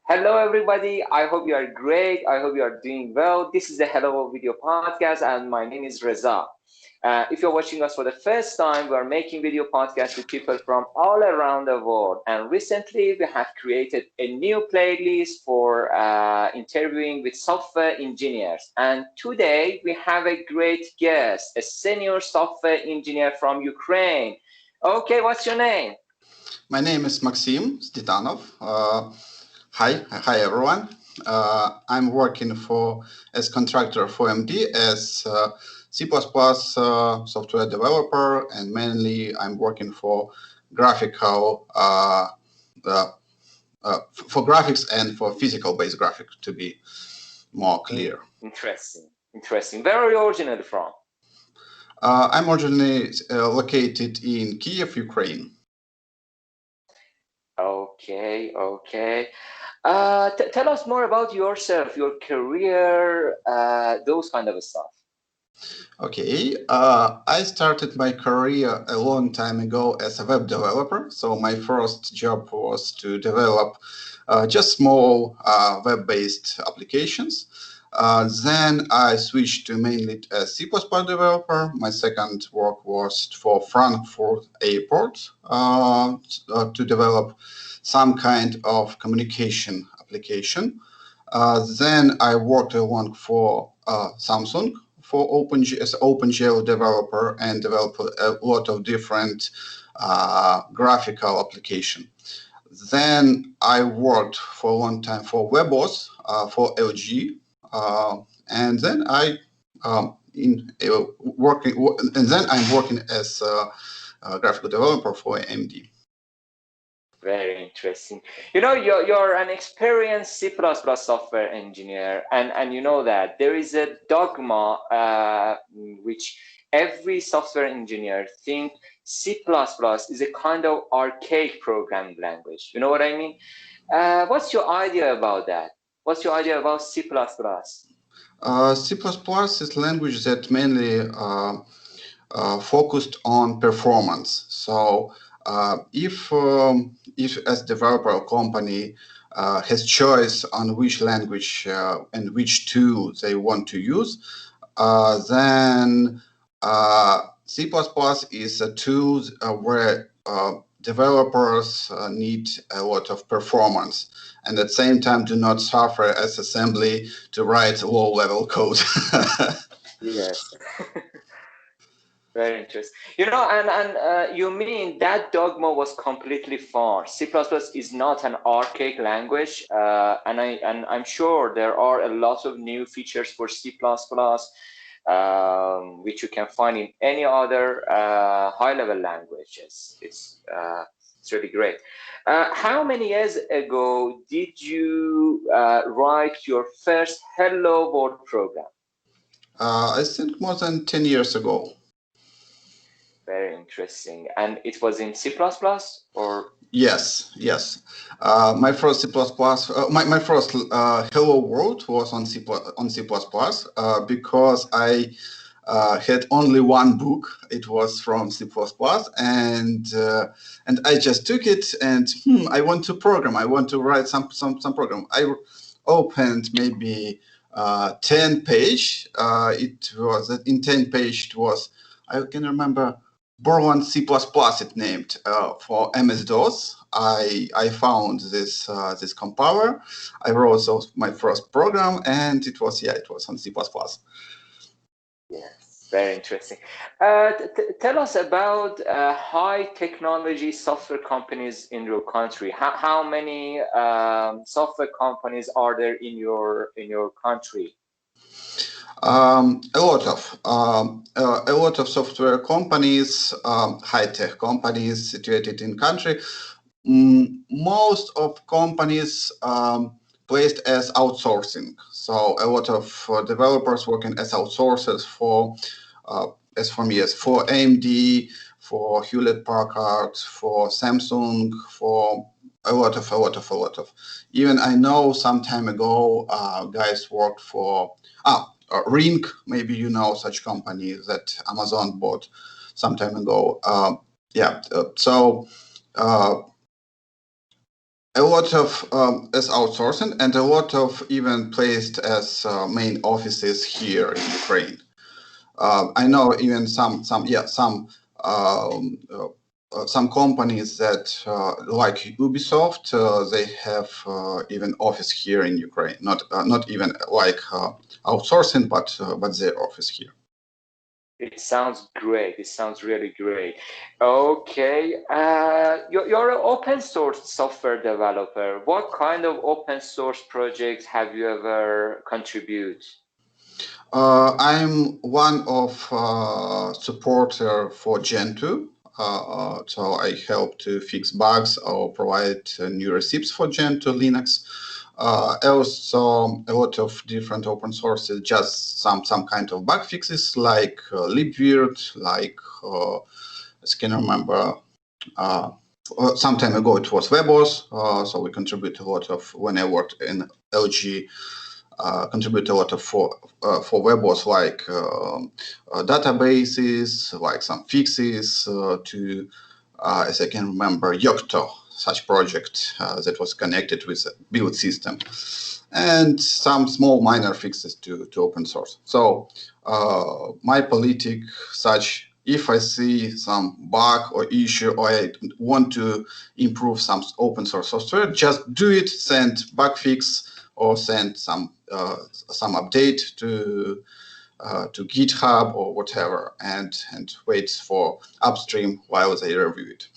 Hello, everybody. I hope you are great. I hope you are doing well. This is the Hello Video Podcast, and my name is Reza. If you're watching us for the first time, we are making video podcasts with people from all around the world. And recently, we have created a new playlist for interviewing with software engineers. And today, we have a great guest, a senior software engineer from Ukraine. Okay, what's your name? My name is Maksym hi everyone. I'm working as contractor for AMD as C++ software developer, and mainly I'm working for graphical uh, for graphics and for physical-based graphics to be more clear. Interesting. Where are you originally from? I'm originally located in Kiev, Ukraine. Okay. Tell us more about yourself, your career, those kind of stuff. Okay, I started my career a long time ago as a web developer. So my first job was to develop just small web-based applications. Then I switched to mainly a C++ developer. My second work was for Frankfurt Airport to develop some kind of communication application. Then I worked along for Samsung for as OpenGL developer and developed a lot of different graphical application. Then I worked for a long time for WebOS for LG, and then I'm working as a graphical developer for AMD. Very interesting. You're an experienced C++ software engineer, and you know that there is a dogma which every software engineer think C++ is a kind of archaic programming language. You know what I mean? What's your idea about that? What's your idea about C++? C++ is language that mainly focused on performance. So if as developer or company has choice on which language and which tool they want to use, then C++ is a tool where developers need a lot of performance and at the same time do not suffer as assembly to write low-level code. Yes. Very interesting. And you mean that dogma was completely false. C++ is not an archaic language, and I'm sure there are a lot of new features for C++, which you can find in any other high-level languages. It's really great. How many years ago did you write your first Hello World program? I think more than 10 years ago. Very interesting. And it was in C++ or? Yes. My first C++, my first Hello World was on C++, because I had only one book. It was from C++, and I just took it and I want to program. I want to write some program. I opened maybe 10 page. It was in 10 page. It was, I can remember, Borland C++ it named for MS-DOS. I found this compiler. I wrote my first program, and it was on C++. Yes, very interesting. Tell us about high technology software companies in your country. How many software companies are there in your country? A lot of software companies, high-tech companies situated in country. Most of companies placed as outsourcing. So a lot of developers working as outsourcers for AMD, for Hewlett Packard, for Samsung, for a lot of. Even I know some time ago, guys worked for Ring. Maybe you know such company that Amazon bought some time ago. So A lot of as outsourcing and a lot of even placed as main offices here in Ukraine. I know even some companies that like Ubisoft, they have even office here in Ukraine. Not even like outsourcing, but their office here. It sounds great. It sounds really great. Okay, you're an open source software developer. What kind of open source projects have you ever contributed? I'm one of supporter for Gentoo. So I help to fix bugs or provide new recipes for Gentoo Linux. Also, a lot of different open sources, just some kind of bug fixes like libvirt, like I can remember. Uh, some time ago it was WebOS, so we contribute a lot of when I worked in LG. Contribute a lot of for WebOS like databases, like some fixes to, as I can remember, Yocto, such project that was connected with a build system, and some small minor fixes to open source. So my politic, such if I see some bug or issue or I want to improve some open source software, just do it, send bug fix or send some update to GitHub or whatever, and wait for upstream while they review it.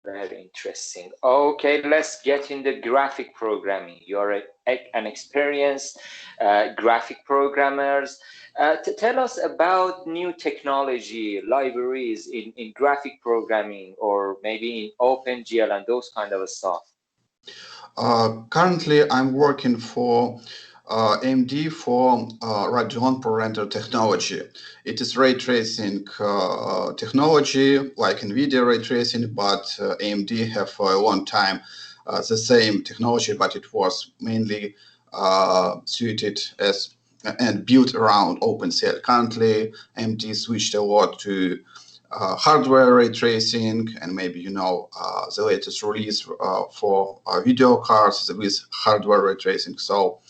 Very interesting. Okay, let's get into graphic programming. You're an experienced graphic programmers. Tell us about new technology libraries in graphic programming, or maybe in OpenGL and those kind of stuff. Currently, I'm working for AMD for Radeon Pro-render technology. It is ray tracing technology like NVIDIA ray tracing, but AMD have for a long time the same technology, but it was mainly suited as and built around OpenGL. Currently, AMD switched a lot to hardware ray tracing, and maybe the latest release for video cards with hardware ray tracing. So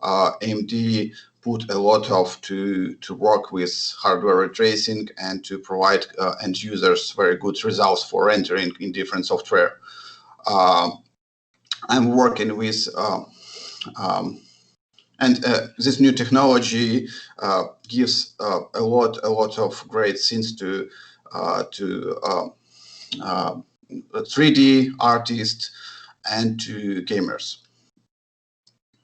AMD put a lot of to work with hardware ray tracing and to provide end users very good results for rendering in different software. I'm working with and this new technology gives a lot of great things to 3D artists and to gamers.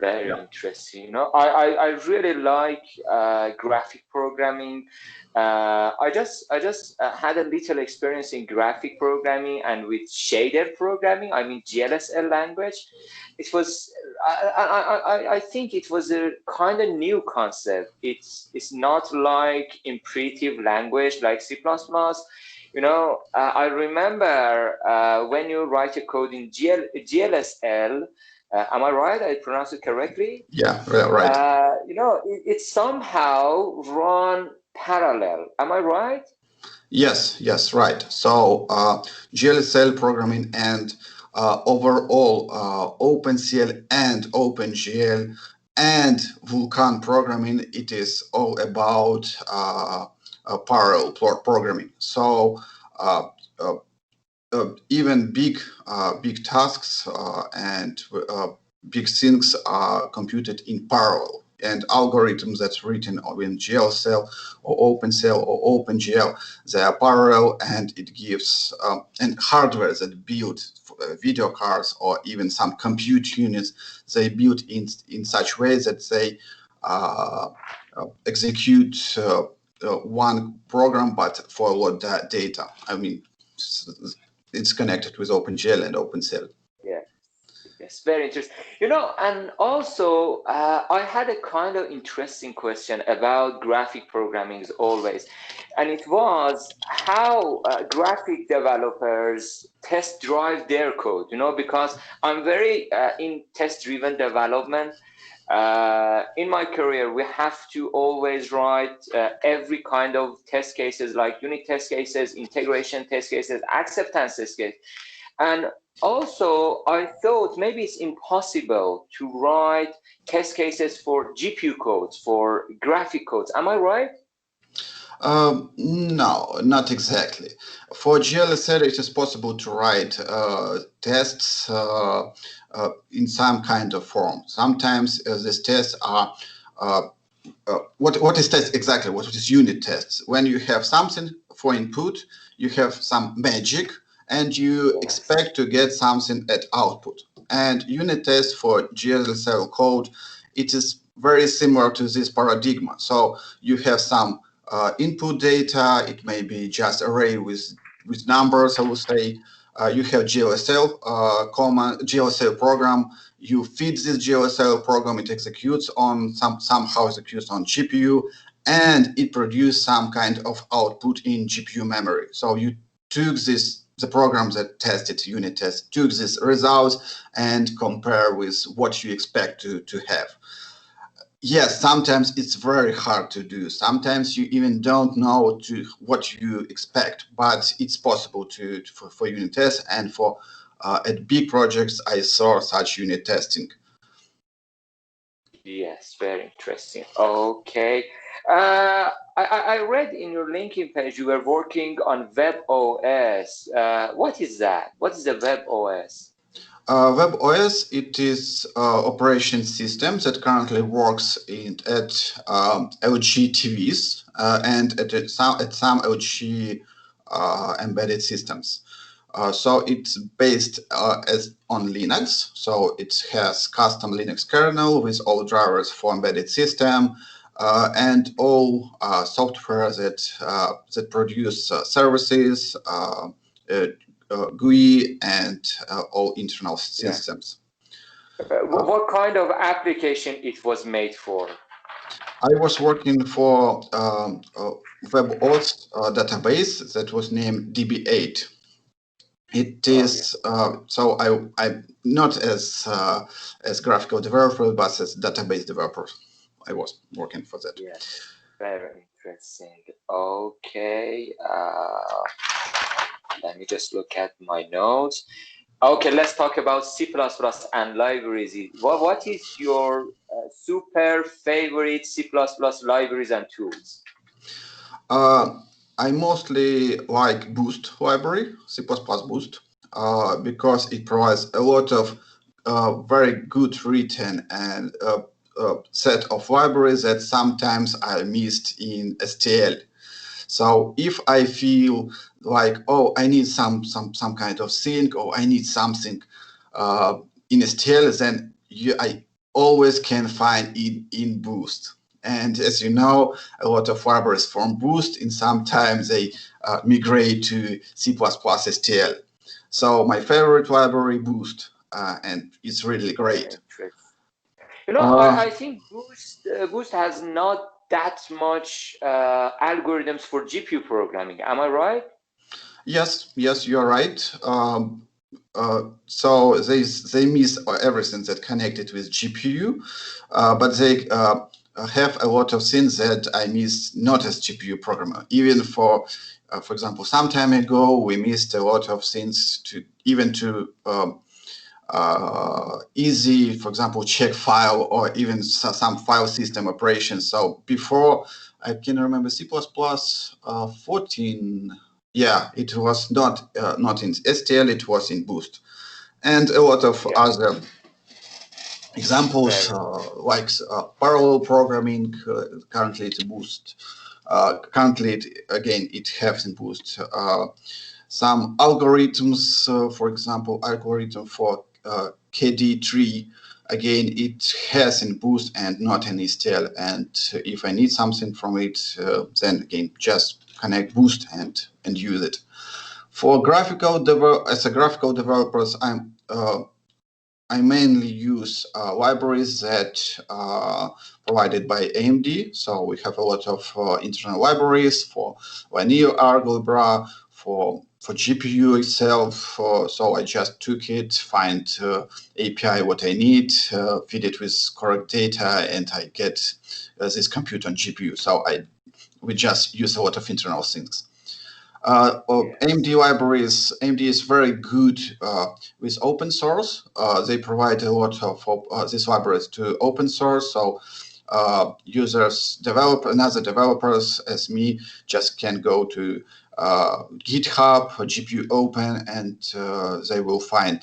Very interesting. I really like graphic programming. I just had a little experience in graphic programming and with shader programming. I mean GLSL language. It was I think it was a kind of new concept. It's not like imperative language like C++. I remember when you write a code in GLSL. Am I right? I pronounced it correctly? Yeah, right. It somehow run parallel. Am I right? Yes, right. So GLSL programming and overall OpenCL and OpenGL and Vulkan programming, it is all about parallel programming. So uh, even big tasks and big things are computed in parallel. And algorithms that's written in GLCell or OpenCell or OpenGL, they are parallel, and it gives and hardware that build video cards or even some compute units, they build in such way that they execute one program, but for a lot of data. I mean, it's connected with OpenGL and OpenCell. Yes, very interesting. And also, I had a kind of interesting question about graphic programming as always, and it was how graphic developers test drive their code, because I'm very in test-driven development. In my career, we have to always write every kind of test cases, like unit test cases, integration test cases, acceptance test cases. And also, I thought maybe it's impossible to write test cases for GPU codes, for graphic codes. Am I right? No, not exactly. For GLSL, it is possible to write tests in some kind of form. Sometimes these tests are uh, what is test exactly? What is unit tests? When you have something for input, you have some magic, and you Yes. expect to get something at output. And unit test for GLSL code, it is very similar to this paradigm. So you have some input data. It may be just array with numbers, I would say. You have GLSL command, GLSL program. You feed this GLSL program, it executes on somehow executes on GPU, and it produces some kind of output in GPU memory. So you took the program that tested unit test, took these results and compare with what you expect to have. Yes, sometimes it's very hard to do. Sometimes you even don't know what you expect, but it's possible for unit tests, and for at big projects I saw such unit testing. Yes, very interesting. Okay. I read in your LinkedIn page you were working on WebOS. What is that? What is the WebOS? WebOS, it is operation system that currently works at LG TVs and at some LG embedded systems. So it's based on Linux. So it has custom Linux kernel with all drivers for embedded system and all software that produce services. GUI and all internal Yeah. systems. What kind of application it was made for? I was working for a WebOS database that was named DB8. It Oh, yeah. is so I'm not as graphical developer, but as database developer. I was working for that. Yes. Very interesting. Okay. Let me just look at my notes. Okay, let's talk about C++ and libraries. What is your super favorite C++ libraries and tools? Uh, I mostly like Boost library, C++ Boost, because it provides a lot of very good written and set of libraries that sometimes are missed in STL. So if I feel like, oh, I need some kind of sync, or I need something in STL, then I always can find it in Boost. And as you know, a lot of libraries from Boost, and sometimes they migrate to C++ STL. So my favorite library, Boost, and it's really great. Interesting. You know, Uh, I think Boost has not that much algorithms for GPU programming. Am I right? yes, you're right. So they miss everything that connected with GPU, but they have a lot of things that I miss not as GPU programmer. Even for example, some time ago we missed a lot of things to easy, for example, check file or even some file system operations. So before, I can remember C++ 14. Yeah, it was not in STL, it was in Boost, and a lot of Yeah, other examples very. like parallel programming. Currently, it's Boost. Currently, again, it has in Boost. Some algorithms, for example, algorithm for KD3, again, it has in Boost and not in STL. And if I need something from it, then again, just connect Boost and use it. For as a graphical developers, I mainly use libraries that are provided by AMD. So we have a lot of internal libraries for linear algebra, for GPU itself. So I just took it, find API what I need, feed it with correct data, and I get this compute on GPU. So we just use a lot of internal things. Yes. AMD libraries, AMD is very good with open source. They provide a lot of these libraries to open source, so users, and other developers as me just can go to GitHub, GPU Open, and they will find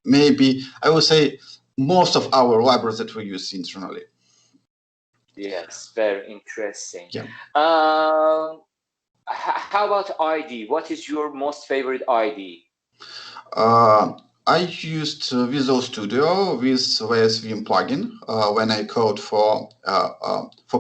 maybe, I will say, most of our libraries that we use internally. Yes, very interesting. Yeah. How about ID? What is your most favorite ID? Uh, I used Visual Studio with VS Vim plugin when I code for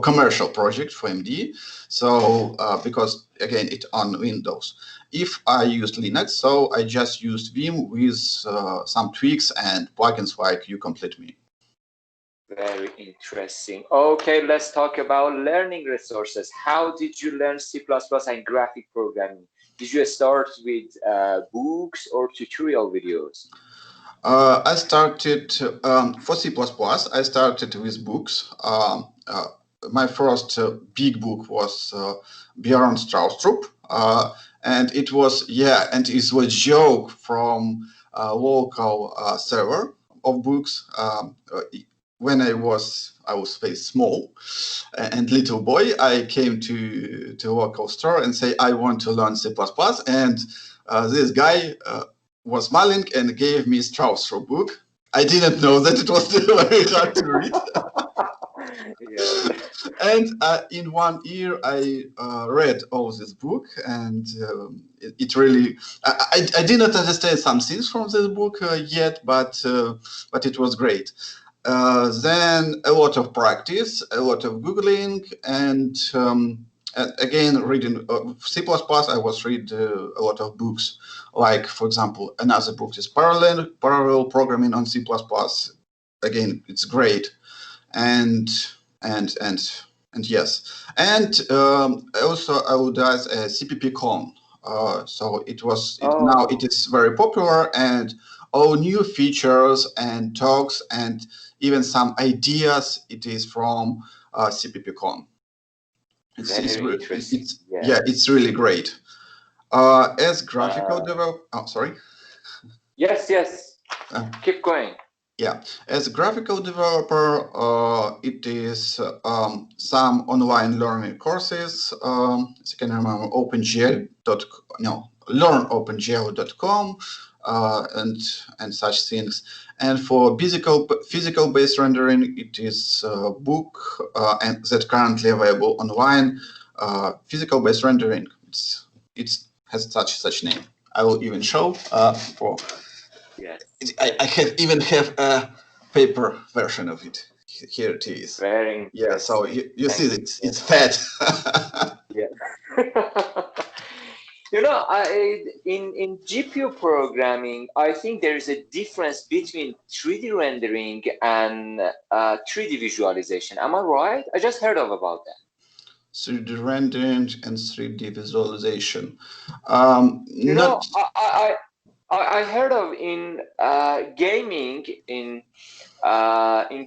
commercial project for MD. So because again it on Windows. If I used Linux, so I just used Vim with some tweaks and plugins like You Complete Me. Very interesting. Okay, let's talk about learning resources. How did you learn C++ and graphic programming? Did you start with books or tutorial videos? I started for C++. I started with books. My first big book was Björn Stroustrup, and it was and it was joke from a local server of books. When I was very small and little boy, I came to local store and say I want to learn C++, and this guy was smiling and gave me Strauss book. I didn't know that it was very hard to read. Yes. And in 1 year, I read all this book, and it really. I did not understand some things from this book yet, but it was great. Then a lot of practice, a lot of googling, and again reading C++. I was read a lot of books, like for example, another book is parallel programming on C++. Again, it's great, and and and yes, and also I would add CPP-Con. So now it is very popular, and all new features and talks and even some ideas. It is from CPP-Con. It's really great. As graphical developer, sorry. Yes. Keep going. Yeah, as a graphical developer, it is some online learning courses. As you can remember, learnopengl.com, and such things. And for physical based rendering, it is a book and that currently available online. Physical based rendering. It has such name. I will even show for. Yes. I have a paper version of it. Here it is. Very interesting. Yeah, so you see it's fat. Yeah. In GPU programming, I think there is a difference between 3D rendering and 3D visualization. Am I right? I just heard about that. 3D rendering and 3D visualization. I heard of in gaming, in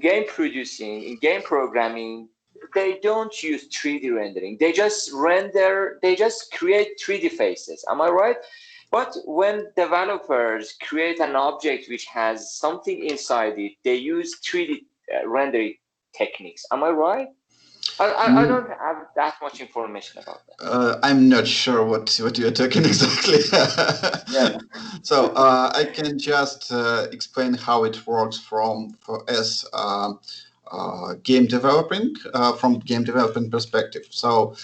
game producing, in game programming, they don't use 3D rendering. They just create 3D faces. Am I right? But when developers create an object which has something inside it, they use 3D rendering techniques. Am I right? I don't have that much information about that. I'm not sure what you're talking exactly. Yeah. So I can just explain how it works game developing from game development perspective. So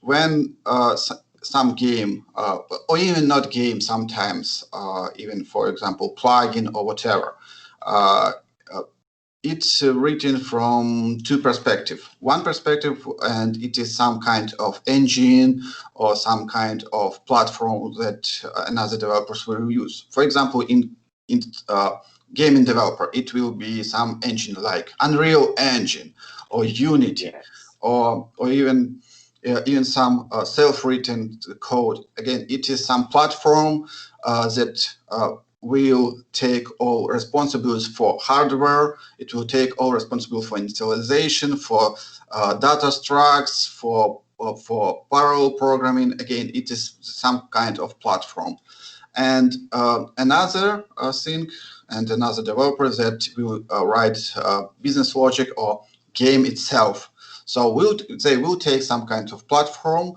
when some game or even not game, sometimes even for example plugin or whatever. It's written from two perspectives. One perspective, and it is some kind of engine or some kind of platform that another developers will use. For example, in gaming developer, it will be some engine like Unreal Engine or Unity, or even some self-written code. Again, it is some platform that will take all responsibilities for hardware. It will take all responsibility for initialization, for data structs, for for parallel programming. Again, it is some kind of platform. And another thing and another developer that will write business logic or game itself. So they will take some kind of platform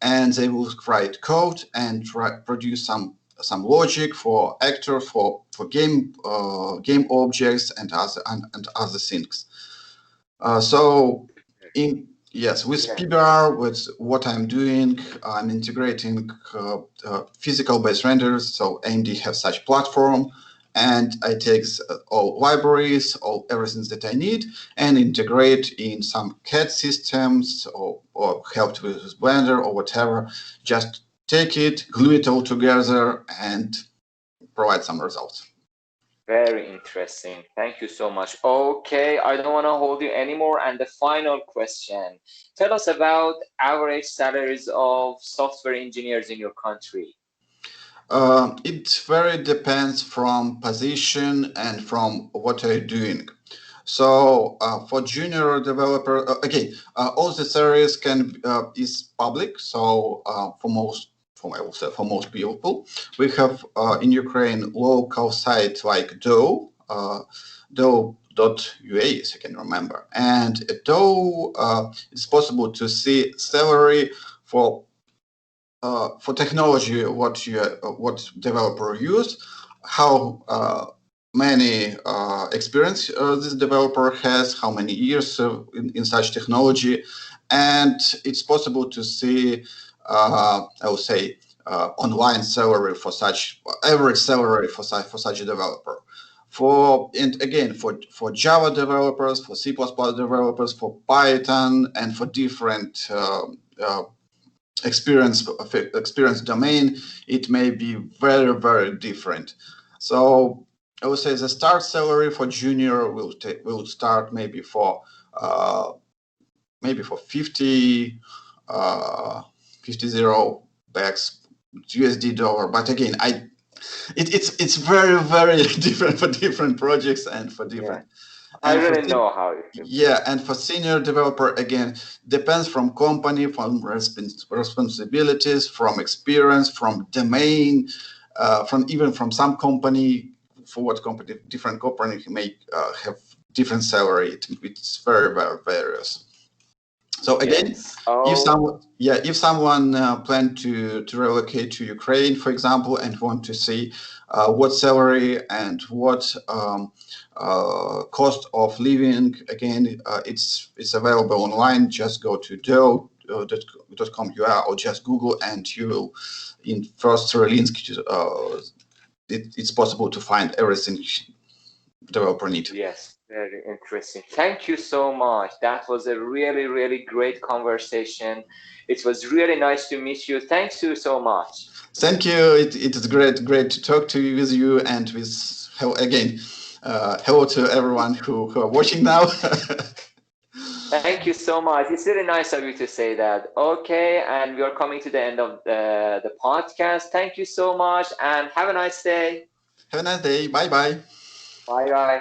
and they will write code and produce some logic for actors, for game objects and other things. So in yes, with Yeah. PBR, with what I'm doing, I'm integrating physical-based renders. So AMD have such platform, and I take all libraries, all everything that I need, and integrate in some CAD systems or help with Blender or whatever. Just take it, glue it all together, and provide some results. Very interesting. Thank you so much. Okay, I don't want to hold you anymore. And the final question, tell us about average salaries of software engineers in your country. It very depends from position and from what you're doing. So for junior developer, again, all the salaries can is public. So I will say for most people, we have in Ukraine local site like Do.ua, as I can remember, and Do it's possible to see salary for technology, what developer use, how many experience this developer has, how many years in such technology, and it's possible to see, I would say, online salary for such average salary for such a developer. And again for Java developers, for C++ developers, for Python, and for different experience domain, it may be very, very different. So I would say the start salary for junior will start maybe for 50 bucks USD dollar. But again, it's very, very different for different projects and for different. I And for really know how it feels. yeah, and for senior developer, again, depends from company, from responsibilities, from experience, from domain, from some company. For what company, different company may have different salary. It's very, very various. So again, Yes. Oh, if someone plan to relocate to Ukraine, for example, and want to see what salary and what cost of living, again, it's available online. Just go to do.com.ua or just Google, and you will in first link. It's possible to find everything developer need. yes. Very interesting. Thank you so much. That was a really, really great conversation. It was really nice to meet you. Thanks you so much. Thank you. It is great to talk to you with you and with again. Hello to everyone who are watching now. Thank you so much. It's really nice of you to say that. Okay, and we are coming to the end of the podcast. Thank you so much and have a nice day. Have a nice day. Bye bye. Bye bye.